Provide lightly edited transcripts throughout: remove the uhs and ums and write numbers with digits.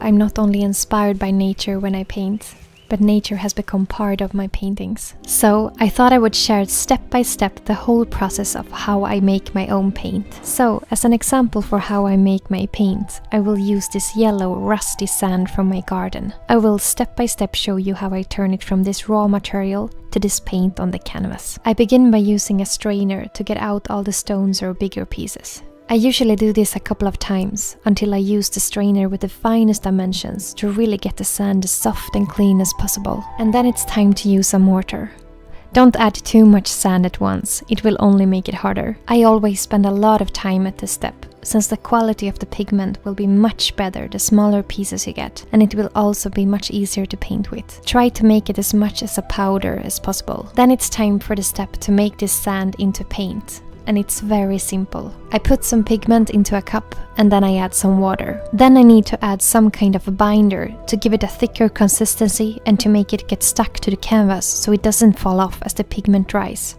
I'm not only inspired by nature when I paint, but nature has become part of my paintings. So I thought I would share step by step the whole process of how I make my own paint. So as an example for how I make my paint, I will use this yellow rusty sand from my garden. I will step by step show you how I turn it from this raw material to this paint on the canvas. I begin by using a strainer to get out all the stones or bigger pieces. I usually do this a couple of times until I use the strainer with the finest dimensions to really get the sand as soft and clean as possible. And then it's time to use a mortar. Don't add too much sand at once, it will only make it harder. I always spend a lot of time at this step, since the quality of the pigment will be much better the smaller pieces you get, and it will also be much easier to paint with. Try to make it as much as a powder as possible. Then it's time for the step to make this sand into paint. And it's very simple. I put some pigment into a cup and then I add some water. Then I need to add some kind of a binder to give it a thicker consistency and to make it get stuck to the canvas so it doesn't fall off as the pigment dries.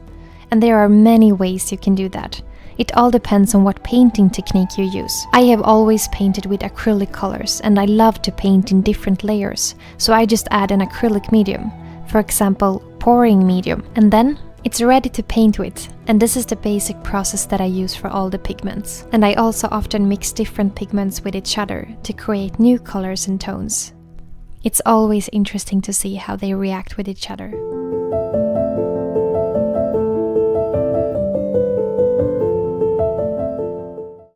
And there are many ways you can do that. It all depends on what painting technique you use. I have always painted with acrylic colors and I love to paint in different layers, so I just add an acrylic medium, for example pouring medium, and then it's ready to paint with, and this is the basic process that I use for all the pigments. And I also often mix different pigments with each other to create new colors and tones. It's always interesting to see how they react with each other.